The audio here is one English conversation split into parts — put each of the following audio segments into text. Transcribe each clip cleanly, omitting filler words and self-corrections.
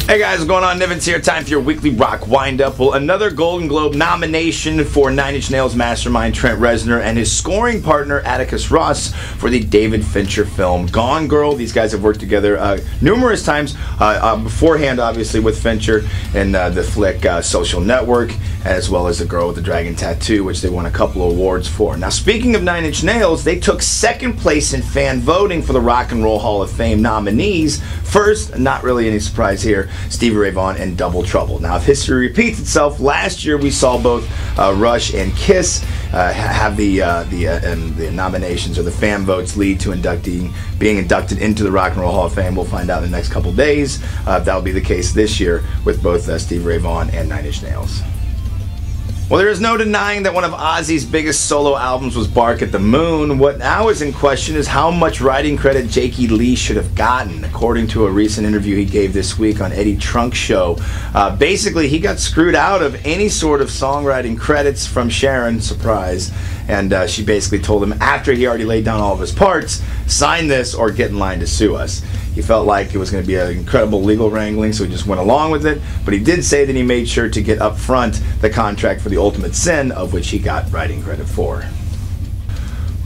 Hey guys, what's going on? Nivens here. Time for your weekly rock wind-up. Well, another Golden Globe nomination for Nine Inch Nails mastermind Trent Reznor and his scoring partner Atticus Ross for the David Fincher film Gone Girl. These guys have worked together numerous times beforehand, obviously, with Fincher in the flick Social Network, as well as The Girl with the Dragon Tattoo, which they won a couple of awards for. Now, speaking of Nine Inch Nails, they took second place in fan voting for the Rock and Roll Hall of Fame nominees. First, not really any surprise here, Stevie Ray Vaughan and Double Trouble. Now, if history repeats itself, last year we saw both Rush and Kiss have the nominations or the fan votes lead to being inducted into the Rock and Roll Hall of Fame. We'll find out in the next couple days if that'll be the case this year with both Stevie Ray Vaughan and Nine Inch Nails. Well, there is no denying that one of Ozzy's biggest solo albums was Bark at the Moon. What now is in question is how much writing credit Jakey Lee should have gotten. According to a recent interview he gave this week on Eddie Trunk's show, basically he got screwed out of any sort of songwriting credits from Sharon, surprise, and she basically told him after he already laid down all of his parts, sign this or get in line to sue us. He felt like it was going to be an incredible legal wrangling, so he just went along with it. But he did say that he made sure to get up front the contract for The Ultimate Sin, of which he got writing credit for.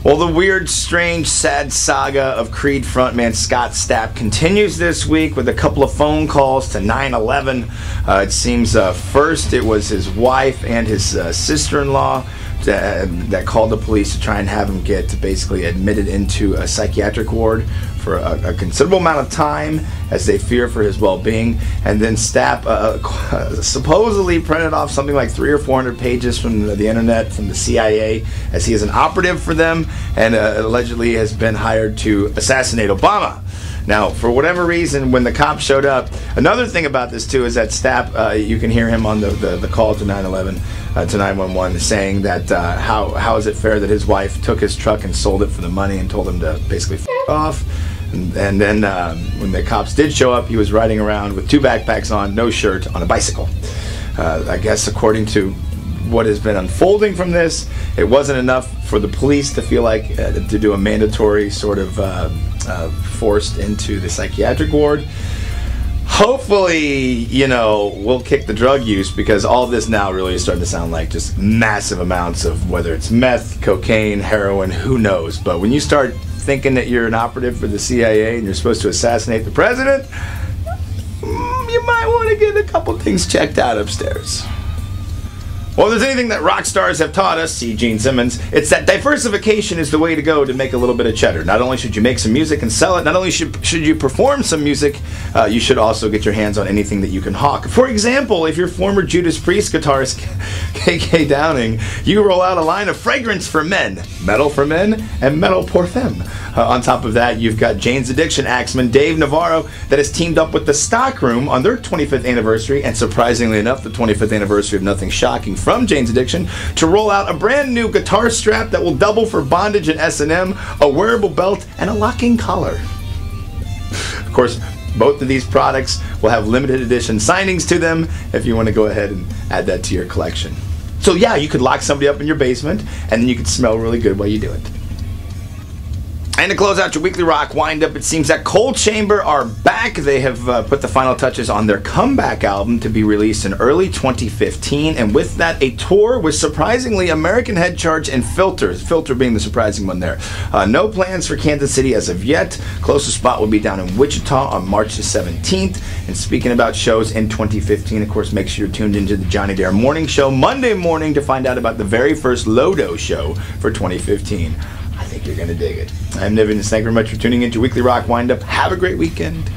Well, the weird, strange, sad saga of Creed frontman Scott Stapp continues this week with a couple of phone calls to 9/11. It seems first it was his wife and his sister-in-law that called the police to try and have him get basically admitted into a psychiatric ward for a considerable amount of time as they fear for his well-being. And then Stapp supposedly printed off something like 300 or 400 pages from the internet from the CIA, as he is an operative for them and allegedly has been hired to assassinate Obama. Now, for whatever reason, when the cops showed up, another thing about this too is that Stapp, you can hear him on the call to 9/11, to 911, saying that how is it fair that his wife took his truck and sold it for the money and told him to basically f*** off. And then when the cops did show up, he was riding around with 2 backpacks on, no shirt, on a bicycle. I guess according to what has been unfolding from this, it wasn't enough for the police to feel like to do a mandatory sort of forced into the psychiatric ward. Hopefully, you know, we'll kick the drug use, because all this now really is starting to sound like just massive amounts of whether it's meth, cocaine, heroin, who knows. But when you start thinking that you're an operative for the CIA and you're supposed to assassinate the president, you might want to get a couple things checked out upstairs. Well, if there's anything that rock stars have taught us, see Gene Simmons, it's that diversification is the way to go to make a little bit of cheddar. Not only should you make some music and sell it, not only should you perform some music, you should also get your hands on anything that you can hawk. For example, if you're former Judas Priest guitarist KK Downing, you roll out a line of fragrance for men, metal for men, and metal pour femme. On top of that, you've got Jane's Addiction axeman Dave Navarro that has teamed up with the Stockroom on their 25th anniversary, and surprisingly enough, the 25th anniversary of Nothing Shocking from Jane's Addiction, to roll out a brand new guitar strap that will double for bondage and S&M, a wearable belt, and a locking collar. Of course, both of these products will have limited edition signings to them if you want to go ahead and add that to your collection. So yeah, you could lock somebody up in your basement and then you could smell really good while you do it. And to close out your weekly rock wind-up, it seems that Cold Chamber are back. They have put the final touches on their comeback album to be released in early 2015, and with that, a tour with surprisingly American Head Charge and Filter being the surprising one there. No plans for Kansas City as of yet. Closest spot will be down in Wichita on March the 17th. And speaking about shows in 2015, of course, make sure you're tuned into the Johnny Dare Morning Show Monday morning to find out about the very first Lodo show for 2015. I think you're going to dig it. I'm Nivens. Thank you very much for tuning in to Weekly Rock Wind-Up. Have a great weekend.